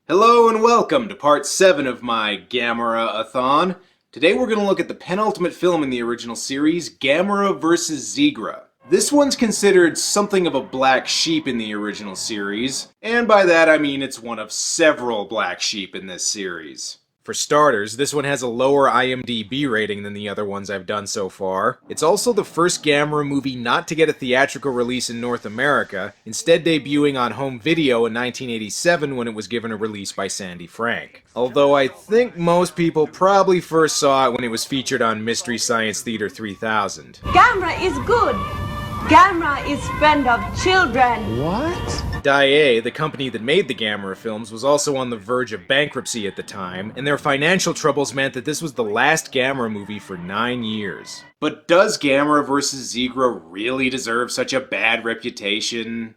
Hello and welcome to part 7 of my Gamera-A-Thon. Today we're going to look at the penultimate film in the original series, Gamera vs. Zigra. This one's considered something of a black sheep in the original series, and by that I mean it's one of several black sheep in this series. For starters, this one has a lower IMDb rating than the other ones I've done so far. It's also the first Gamera movie not to get a theatrical release in North America, instead debuting on home video in 1987 when it was given a release by Sandy Frank. Although I think most people probably first saw it when it was featured on Mystery Science Theater 3000. Gamera is good. Gamera is friend of children. What? Daiei, the company that made the Gamera films, was also on the verge of bankruptcy at the time, and their financial troubles meant that this was the last Gamera movie for 9 years. But does Gamera vs. Zegra really deserve such a bad reputation?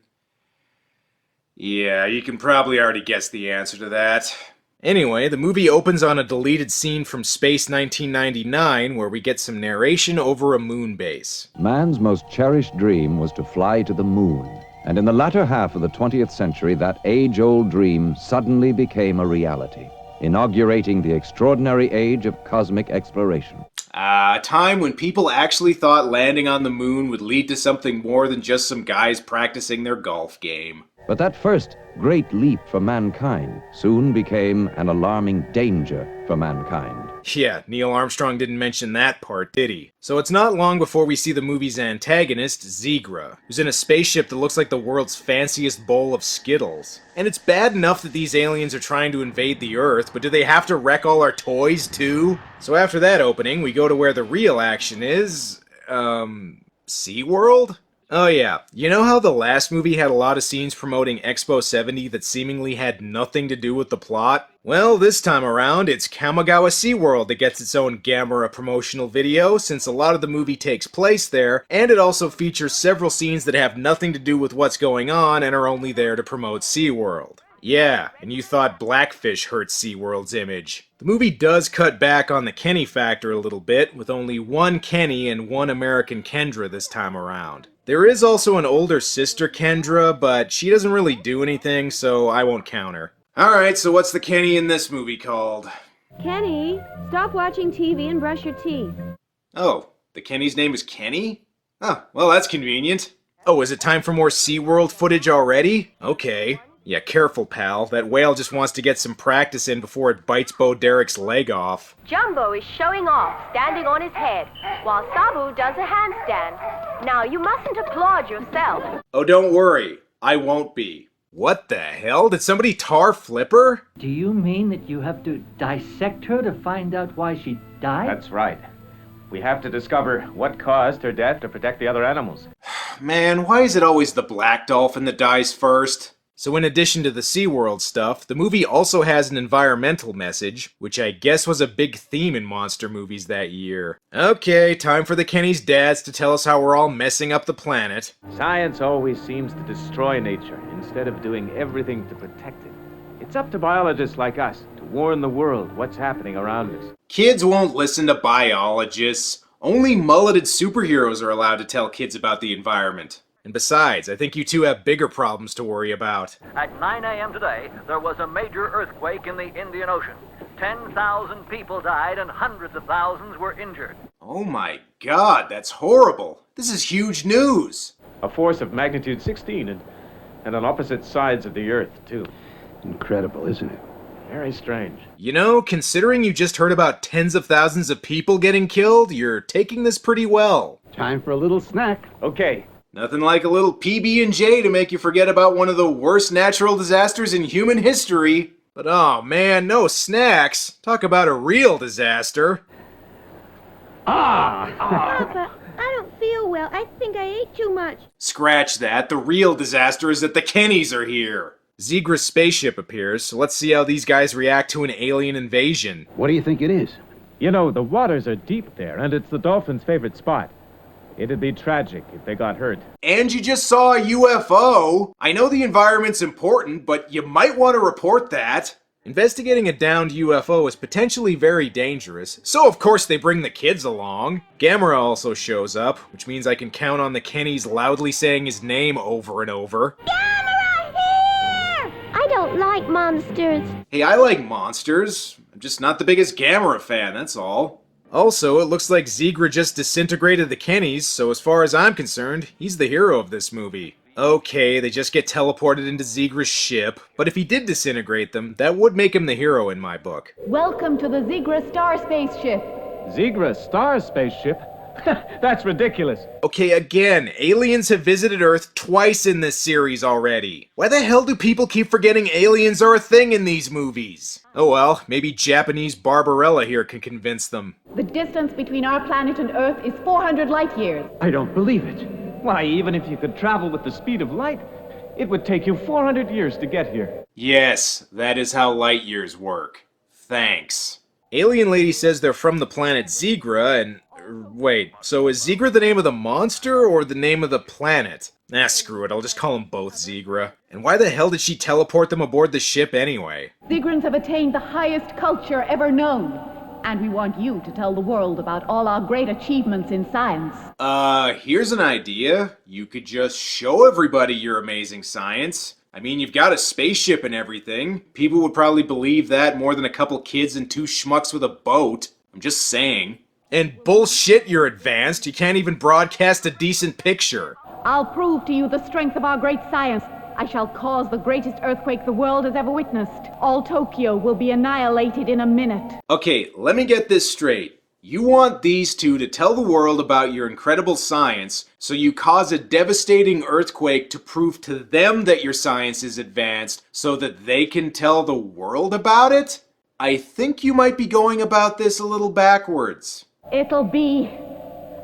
Yeah, you can probably already guess the answer to that. Anyway, the movie opens on a deleted scene from Space 1999 where we get some narration over a moon base. Man's most cherished dream was to fly to the moon. And in the latter half of the 20th century, that age-old dream suddenly became a reality, inaugurating the extraordinary age of cosmic exploration. A time when people actually thought landing on the moon would lead to something more than just some guys practicing their golf game. But that first great leap for mankind soon became an alarming danger for mankind. Yeah, Neil Armstrong didn't mention that part, did he? So it's not long before we see the movie's antagonist, Zigra, who's in a spaceship that looks like the world's fanciest bowl of Skittles. And it's bad enough that these aliens are trying to invade the Earth, but do they have to wreck all our toys too? So after that opening, we go to where the real action is, SeaWorld? Oh yeah, you know how the last movie had a lot of scenes promoting Expo 70 that seemingly had nothing to do with the plot? Well, this time around, it's Kamagawa SeaWorld that gets its own Gamera promotional video, since a lot of the movie takes place there, and it also features several scenes that have nothing to do with what's going on and are only there to promote SeaWorld. Yeah, and you thought Blackfish hurt SeaWorld's image. The movie does cut back on the Kenny factor a little bit, with only one Kenny and one American Kendra this time around. There is also an older sister Kendra, but she doesn't really do anything, so I won't count her. Alright, so what's the Kenny in this movie called? Kenny, stop watching TV and brush your teeth. Oh, the Kenny's name is Kenny? Oh, well that's convenient. Oh, is it time for more SeaWorld footage already? Okay. Yeah, careful, pal. That whale just wants to get some practice in before it bites Bo Derek's leg off. Jumbo is showing off, standing on his head, while Sabu does a handstand. Now, you mustn't applaud yourself. Oh, don't worry. I won't be. What the hell? Did somebody tar Flipper? Do you mean that you have to dissect her to find out why she died? That's right. We have to discover what caused her death to protect the other animals. Man, why is it always the black dolphin that dies first? So in addition to the SeaWorld stuff, the movie also has an environmental message, which I guess was a big theme in monster movies that year. Okay, time for the Kenny's dads to tell us how we're all messing up the planet. Science always seems to destroy nature instead of doing everything to protect it. It's up to biologists like us to warn the world what's happening around us. Kids won't listen to biologists. Only mulleted superheroes are allowed to tell kids about the environment. And besides, I think you two have bigger problems to worry about. At 9 a.m. today, there was a major earthquake in the Indian Ocean. 10,000 people died and hundreds of thousands were injured. Oh my god, that's horrible. This is huge news. A force of magnitude 16 and on opposite sides of the Earth, too. Incredible, isn't it? Very strange. You know, considering you just heard about tens of thousands of people getting killed, you're taking this pretty well. Time for a little snack. Okay. Nothing like a little PB&J to make you forget about one of the worst natural disasters in human history. But oh man, no snacks. Talk about a real disaster. Papa, I don't feel well. I think I ate too much. Scratch that. The real disaster is that the Kennys are here. Zigra's spaceship appears, so let's see how these guys react to an alien invasion. What do you think it is? You know, the waters are deep there, and it's the dolphins' favorite spot. It'd be tragic if they got hurt. And you just saw a UFO. I know the environment's important, but you might want to report that. Investigating a downed UFO is potentially very dangerous, so of course they bring the kids along. Gamera also shows up, which means I can count on the Kennys loudly saying his name over and over. Gamera here! I don't don't like monsters. Hey, I like monsters. I'm just not the biggest Gamera fan, that's all. Also, it looks like Zigra just disintegrated the Kennys, so as far as I'm concerned, he's the hero of this movie. Okay, they just get teleported into Zigra's ship, but if he did disintegrate them, that would make him the hero in my book. Welcome to the Zigra star spaceship. Zegra star spaceship? That's ridiculous. Okay, again, aliens have visited Earth twice in this series already. Why the hell do people keep forgetting aliens are a thing in these movies? Oh well, maybe Japanese Barbarella here can convince them. The distance between our planet and Earth is 400 light years. I don't believe it. Why, even if you could travel with the speed of light, it would take you 400 years to get here. Yes, that is how light years work. Thanks. Alien Lady says they're from the planet Zigra, and... wait, so is Zigra the name of the monster, or the name of the planet? Screw it, I'll just call them both Zigra. And why the hell did she teleport them aboard the ship anyway? Zigrans have attained the highest culture ever known. And we want you to tell the world about all our great achievements in science. Here's an idea. You could just show everybody your amazing science. I mean, you've got a spaceship and everything. People would probably believe that more than a couple kids and two schmucks with a boat. I'm just saying. And bullshit, you're advanced. You can't even broadcast a decent picture. I'll prove to you the strength of our great science. I shall cause the greatest earthquake the world has ever witnessed. All Tokyo will be annihilated in a minute. Okay, let me get this straight. You want these two to tell the world about your incredible science, so you cause a devastating earthquake to prove to them that your science is advanced, so that they can tell the world about it? I think you might be going about this a little backwards. It'll be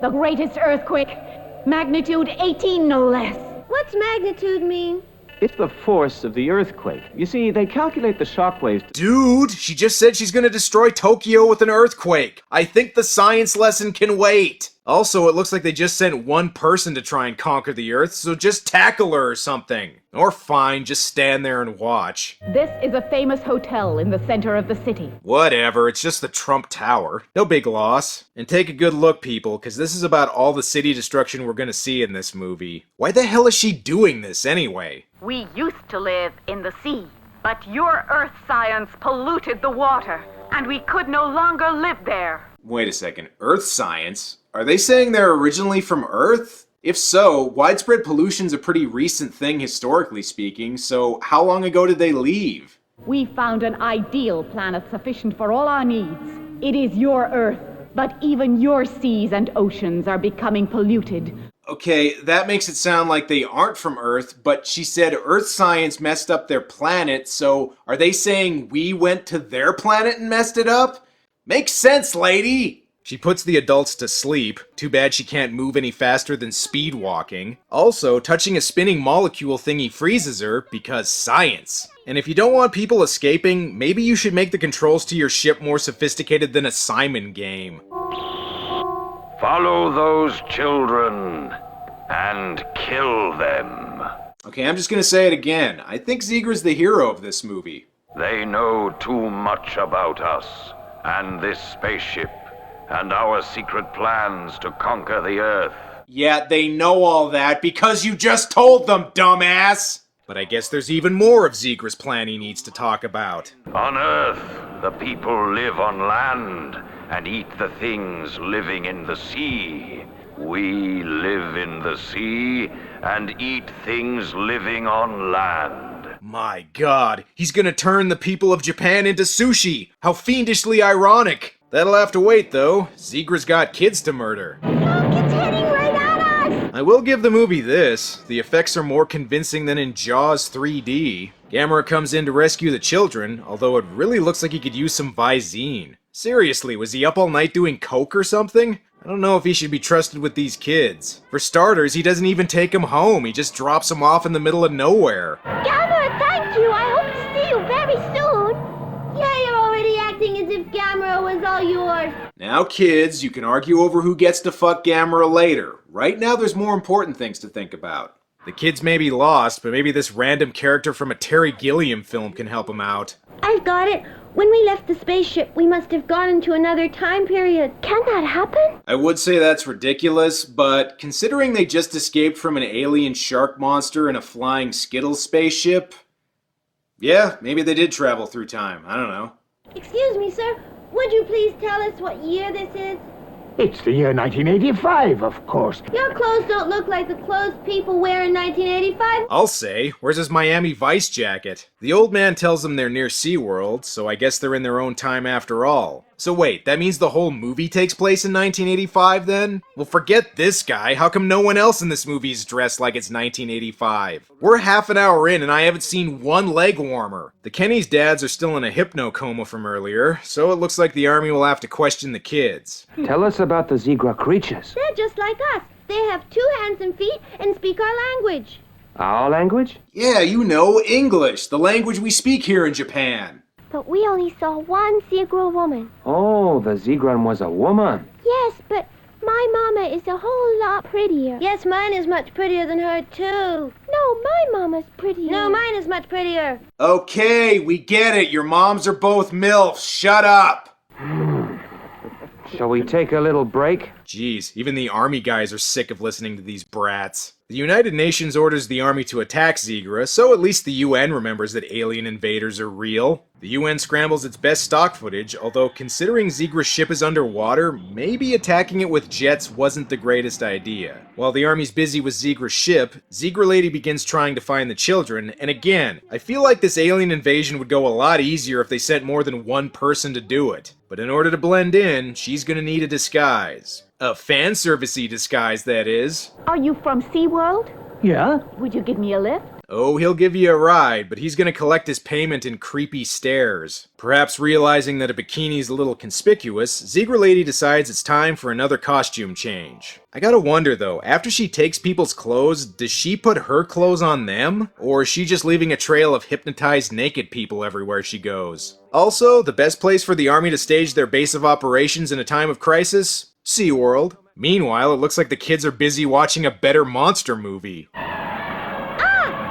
the greatest earthquake. Magnitude 18, no less. What's magnitude mean? It's the force of the earthquake. You see, they calculate the shock waves. Dude, she just said she's gonna destroy Tokyo with an earthquake. I think the science lesson can wait. Also, it looks like they just sent one person to try and conquer the Earth, so just tackle her or something. Or fine, just stand there and watch. This is a famous hotel in the center of the city. Whatever, it's just the Trump Tower. No big loss. And take a good look, people, because this is about all the city destruction we're gonna see in this movie. Why the hell is she doing this anyway? We used to live in the sea, but your Earth science polluted the water, and we could no longer live there. Wait a second, Earth science? Are they saying they're originally from Earth? If so, widespread pollution's a pretty recent thing historically speaking, so how long ago did they leave? We found an ideal planet sufficient for all our needs. It is your Earth, but even your seas and oceans are becoming polluted. Okay, that makes it sound like they aren't from Earth, but she said Earth science messed up their planet, so are they saying we went to their planet and messed it up? Makes sense, lady! She puts the adults to sleep. Too bad she can't move any faster than speed walking. Also, touching a spinning molecule thingy freezes her because science. And if you don't want people escaping, maybe you should make the controls to your ship more sophisticated than a Simon game. Follow those children and kill them. Okay, I'm just gonna say it again. I think Zigra's the hero of this movie. They know too much about us and this spaceship and our secret plans to conquer the Earth. Yeah, they know all that because you just told them, dumbass! But I guess there's even more of Zigra's plan he needs to talk about. On Earth, the people live on land and eat the things living in the sea. We live in the sea and eat things living on land. My god, he's gonna turn the people of Japan into sushi! How fiendishly ironic! That'll have to wait, though. Zigra's got kids to murder. Look, it's heading right at us! I will give the movie this. The effects are more convincing than in Jaws 3D. Gamera comes in to rescue the children, although it really looks like he could use some Visine. Seriously, was he up all night doing coke or something? I don't know if he should be trusted with these kids. For starters, he doesn't even take them home. He just drops them off in the middle of nowhere. Gamera, thank you! I hope to see you very soon! Yeah, you're already acting as if Gamera was all yours. Now, kids, you can argue over who gets to fuck Gamera later. Right now, there's more important things to think about. The kids may be lost, but maybe this random character from a Terry Gilliam film can help them out. I've got it. When we left the spaceship, we must have gone into another time period. Can that happen? I would say that's ridiculous, but considering they just escaped from an alien shark monster in a flying Skittles spaceship... Yeah, maybe they did travel through time. I don't know. Excuse me, sir. Would you please tell us what year this is? It's the year 1985, of course. Your clothes don't look like the clothes people wear in 1985. I'll say. Where's his Miami Vice jacket? The old man tells them they're near SeaWorld, so I guess they're in their own time after all. So wait, that means the whole movie takes place in 1985 then? Well, forget this guy. How come no one else in this movie is dressed like it's 1985? We're half an hour in and I haven't seen one leg warmer. The Kenny's dads are still in a hypno coma from earlier, so it looks like the army will have to question the kids. Tell us about the Zigra creatures. They're just like us. They have 2 hands and feet and speak our language. Our language? Yeah, you know, English, the language we speak here in Japan. But we only saw one Zigra woman. Oh, the Zigran was a woman. Yes, but my mama is a whole lot prettier. Yes, mine is much prettier than her, too. No, my mama's prettier. No, mine is much prettier. Okay, we get it. Your moms are both MILFs. Shut up! Shall we take a little break? Jeez, even the army guys are sick of listening to these brats. The United Nations orders the army to attack Zigra, so at least the UN remembers that alien invaders are real. The UN scrambles its best stock footage, although considering Zigra's ship is underwater, maybe attacking it with jets wasn't the greatest idea. While the army's busy with Zigra's ship, Zigra Lady begins trying to find the children, and again, I feel like this alien invasion would go a lot easier if they sent more than one person to do it. But in order to blend in, she's gonna need a disguise. A fan-servicey disguise, that is. Are you from SeaWorld? Yeah? Would you give me a lift? Oh, he'll give you a ride, but he's gonna collect his payment in creepy stares. Perhaps realizing that a bikini's a little conspicuous, Zigra Lady decides it's time for another costume change. I gotta wonder though, after she takes people's clothes, does she put her clothes on them? Or is she just leaving a trail of hypnotized naked people everywhere she goes? Also, the best place for the army to stage their base of operations in a time of crisis? SeaWorld. Meanwhile, it looks like the kids are busy watching a better monster movie.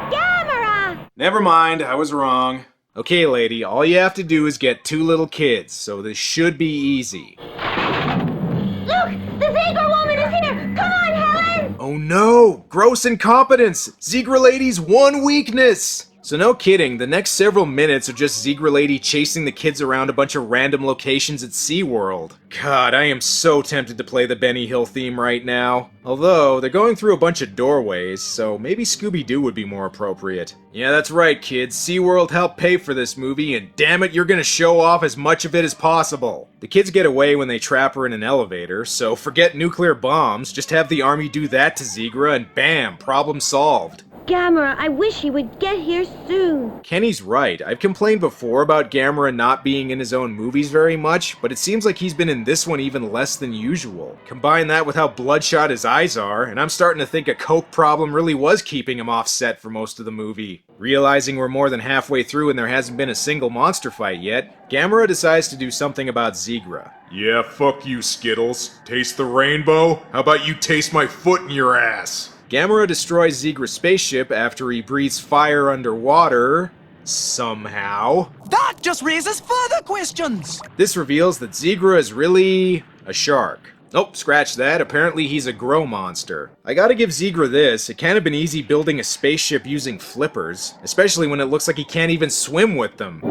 Gamera! Never mind, I was wrong. Okay, lady, all you have to do is get 2 little kids, so this should be easy. Look! The Zigra woman is here! Come on, Helen! Oh no! Gross incompetence! Zigra Lady's one weakness! So no kidding, the next several minutes are just Zigra Lady chasing the kids around a bunch of random locations at SeaWorld. God, I am so tempted to play the Benny Hill theme right now. Although, they're going through a bunch of doorways, so maybe Scooby-Doo would be more appropriate. Yeah, that's right, kids. SeaWorld helped pay for this movie, and damn it, you're gonna show off as much of it as possible. The kids get away when they trap her in an elevator, so forget nuclear bombs, just have the army do that to Zigra, and bam, problem solved. Gamera, I wish he would get here soon. Kenny's right. I've complained before about Gamera not being in his own movies very much, but it seems like he's been in this one even less than usual. Combine that with how bloodshot his eyes are, and I'm starting to think a coke problem really was keeping him off set for most of the movie. Realizing we're more than halfway through and there hasn't been a single monster fight yet, Gamera decides to do something about Zigra. Yeah, fuck you, Skittles. Taste the rainbow? How about you taste my foot in your ass? Gamera destroys Zigra's spaceship after he breathes fire underwater. Somehow. That just raises further questions! This reveals that Zigra is really a shark. Nope, scratch that. Apparently he's a grow monster. I gotta give Zigra this. It can't have been easy building a spaceship using flippers, especially when it looks like he can't even swim with them.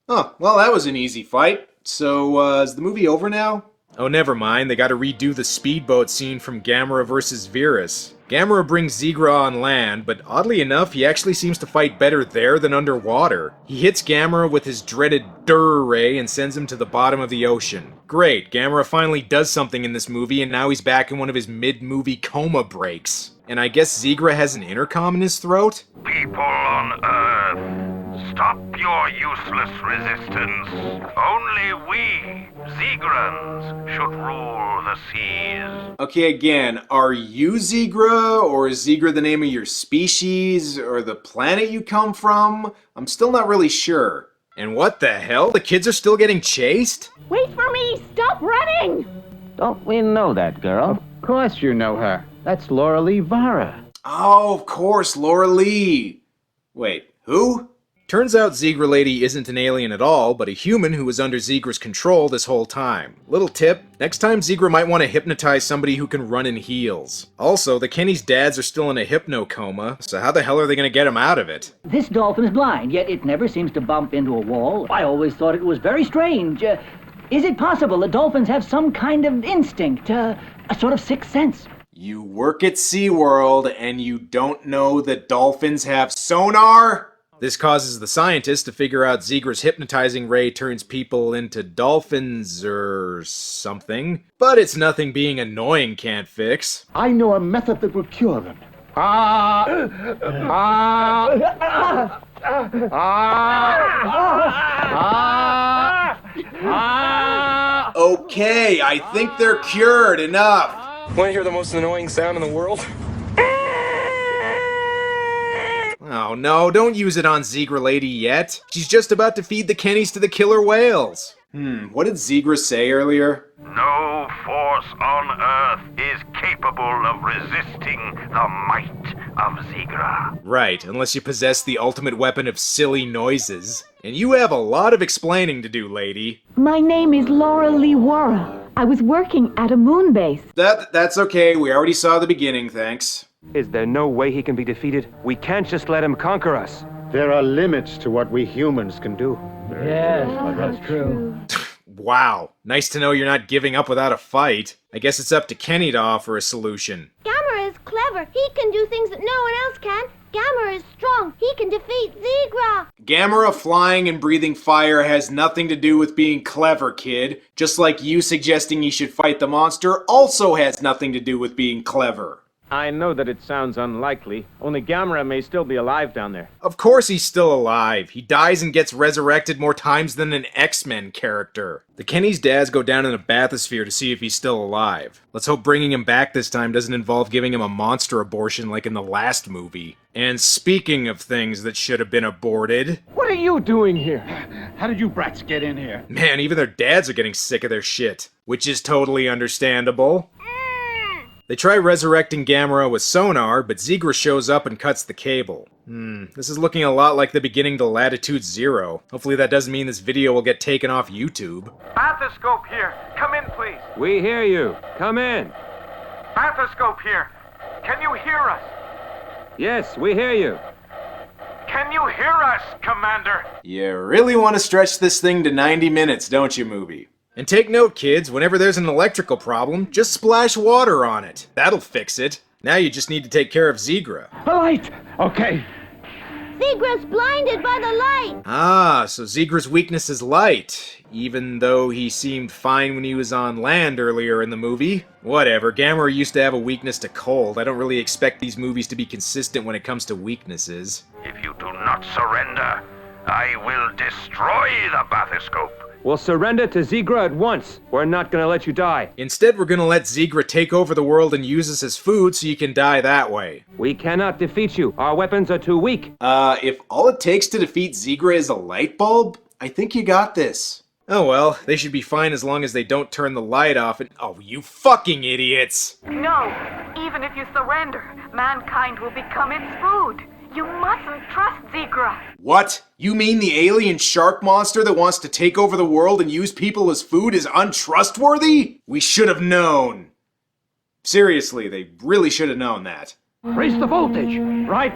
Oh, well that was an easy fight. So, is the movie over now? Oh, never mind, they gotta redo the speedboat scene from Gamera vs. Virus. Gamera brings Zigra on land, but oddly enough, he actually seems to fight better there than underwater. He hits Gamera with his dreaded Durr Ray and sends him to the bottom of the ocean. Great, Gamera finally does something in this movie, and now he's back in one of his mid-movie coma breaks. And I guess Zigra has an intercom in his throat? People on Earth, stop your useless resistance. Only we, Zigrans, should rule the seas. Okay, again, are you Zigra, or is Zigra the name of your species, or the planet you come from? I'm still not really sure. And what the hell? The kids are still getting chased? Wait for me! Stop running! Don't we know that girl? Of course you know her. That's Laura Lee Vara. Oh, of course, Laura Lee. Wait, who? Turns out Zigra Lady isn't an alien at all, but a human who was under Zigra's control this whole time. Little tip, next time Zigra might want to hypnotize somebody who can run in heels. Also, the Kenny's dads are still in a hypno coma, so how the hell are they going to get him out of it? This dolphin is blind, yet it never seems to bump into a wall. I always thought it was very strange. Is it possible that dolphins have some kind of instinct, a sort of sixth sense? You work at SeaWorld and you don't know that dolphins have sonar? This causes the scientists to figure out Zigra's hypnotizing ray turns people into dolphins or something. But it's nothing being annoying can't fix. I know a method that will cure them. Okay, I think they're cured. Enough. Want to hear the most annoying sound in the world? Oh no, don't use it on Zigra Lady yet. She's just about to feed the Kennys to the killer whales. What did Zigra say earlier? No force on Earth is capable of resisting the might of Zegra. Right, unless you possess the ultimate weapon of silly noises. And you have a lot of explaining to do, lady. My name is Laura Lee Wara. I was working at a moon base. That's okay, we already saw the beginning, thanks. Is there no way he can be defeated? We can't just let him conquer us. There are limits to what we humans can do. Yes, that's true. Wow, nice to know you're not giving up without a fight. I guess it's up to Kenny to offer a solution. Gamera is clever. He can do things that no one else can. Gamera is strong. He can defeat Zigra. Gamera flying and breathing fire has nothing to do with being clever, kid. Just like you suggesting he should fight the monster also has nothing to do with being clever. I know that it sounds unlikely, only Gamera may still be alive down there. Of course he's still alive. He dies and gets resurrected more times than an X-Men character. The Kenny's dads go down in a bathysphere to see if he's still alive. Let's hope bringing him back this time doesn't involve giving him a monster abortion like in the last movie. And speaking of things that should have been aborted... What are you doing here? How did you brats get in here? Man, even their dads are getting sick of their shit. Which is totally understandable. They try resurrecting Gamera with sonar, but Zigra shows up and cuts the cable. This is looking a lot like the beginning to Latitude Zero. Hopefully that doesn't mean this video will get taken off YouTube. Bathoscope here. Come in, please. We hear you. Come in. Bathoscope here. Can you hear us? Yes, we hear you. Can you hear us, Commander? You really want to stretch this thing to 90 minutes, don't you, movie? And take note, kids, whenever there's an electrical problem, just splash water on it. That'll fix it. Now you just need to take care of Zigra. A light! Okay. Zigra's blinded by the light. Ah, so Zigra's weakness is light, even though he seemed fine when he was on land earlier in the movie. Whatever, Gamera used to have a weakness to cold. I don't really expect these movies to be consistent when it comes to weaknesses. If you do not surrender, I will destroy the bathoscope. We'll surrender to Zigra at once. We're not gonna let you die. Instead, we're gonna let Zigra take over the world and use us as food so you can die that way. We cannot defeat you. Our weapons are too weak. If all it takes to defeat Zigra is a light bulb, I think you got this. Oh well, they should be fine as long as they don't turn the light off and— Oh, you fucking idiots! No, even if you surrender, mankind will become its food. You mustn't trust Zigra. What? You mean the alien shark monster that wants to take over the world and use people as food is untrustworthy? We should have known. Seriously, they really should have known that. Raise the voltage, right?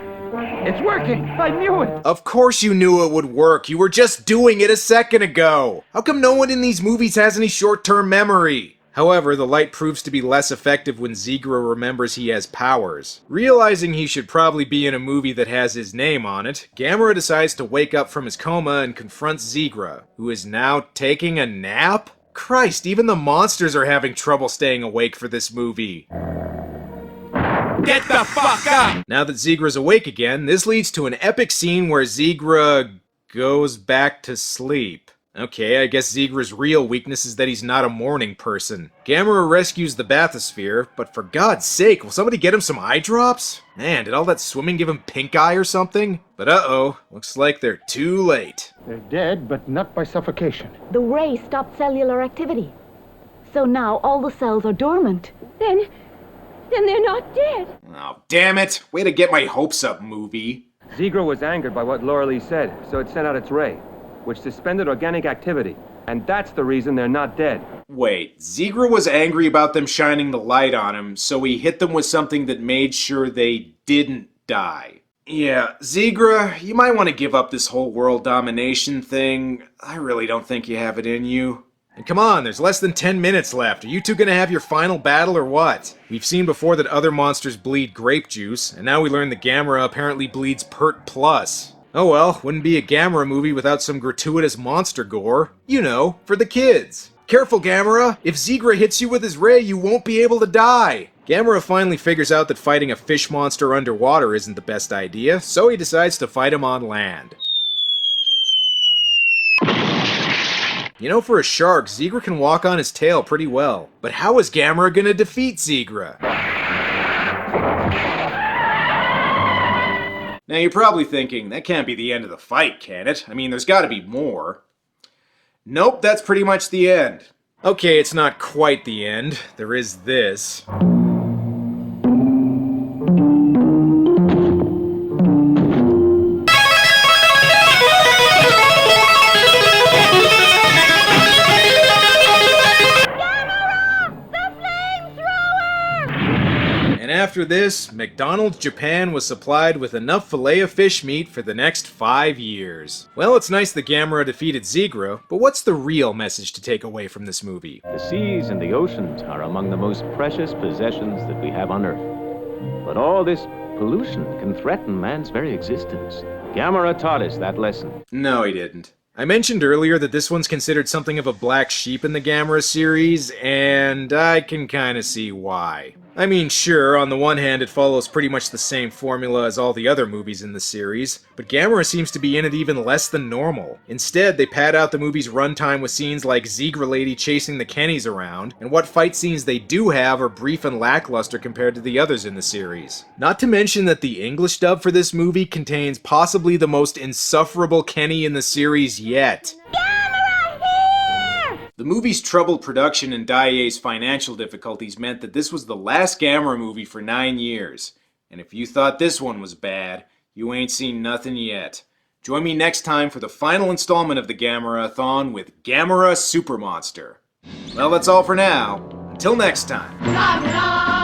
It's working. I knew it. Of course you knew it would work. You were just doing it a second ago. How come no one in these movies has any short-term memory? However, the light proves to be less effective when Zigra remembers he has powers. Realizing he should probably be in a movie that has his name on it, Gamera decides to wake up from his coma and confronts Zigra, who is now taking a nap? Christ, even the monsters are having trouble staying awake for this movie. Get the fuck up! Now that Zigra's awake again, this leads to an epic scene where Zigra goes back to sleep. Okay, I guess Zigra's real weakness is that he's not a morning person. Gamera rescues the bathysphere, but for God's sake, will somebody get him some eye drops? Man, did all that swimming give him pink eye or something? But uh-oh, looks like they're too late. They're dead, but not by suffocation. The ray stopped cellular activity. So now all the cells are dormant. Then they're not dead. Oh, damn it! Way to get my hopes up, movie. Zigra was angered by what Laura Lee said, so it sent out its ray, which suspended organic activity. And that's the reason they're not dead. Wait, Zigra was angry about them shining the light on him, so he hit them with something that made sure they didn't die. Yeah, Zegra, you might want to give up this whole world domination thing. I really don't think you have it in you. And come on, there's less than 10 minutes left. Are you two gonna have your final battle or what? We've seen before that other monsters bleed grape juice, and now we learn the Gamera apparently bleeds Pert Plus. Oh well, wouldn't be a Gamera movie without some gratuitous monster gore. You know, for the kids. Careful, Gamera! If Zigra hits you with his ray, you won't be able to die! Gamera finally figures out that fighting a fish monster underwater isn't the best idea, so he decides to fight him on land. You know, for a shark, Zegra can walk on his tail pretty well. But how is Gamera gonna defeat Zegra? Now you're probably thinking, that can't be the end of the fight, can it? I mean, there's gotta be more. Nope, that's pretty much the end. Okay, it's not quite the end. There is this. After this, McDonald's Japan was supplied with enough Filet-O-Fish meat for the next 5 years. Well, it's nice that Gamera defeated Zegra, but what's the real message to take away from this movie? The seas and the oceans are among the most precious possessions that we have on Earth. But all this pollution can threaten man's very existence. Gamera taught us that lesson. No, he didn't. I mentioned earlier that this one's considered something of a black sheep in the Gamera series, and I can kinda see why. I mean, sure, on the one hand it follows pretty much the same formula as all the other movies in the series, but Gamera seems to be in it even less than normal. Instead, they pad out the movie's runtime with scenes like Zigra Lady chasing the Kennys around, and what fight scenes they do have are brief and lackluster compared to the others in the series. Not to mention that the English dub for this movie contains possibly the most insufferable Kenny in the series yet. The movie's troubled production and Daiei's financial difficulties meant that this was the last Gamera movie for 9 years. And if you thought this one was bad, you ain't seen nothing yet. Join me next time for the final installment of the Gamera-A-Thon with Gamera Super Monster. Well, that's all for now. Until next time.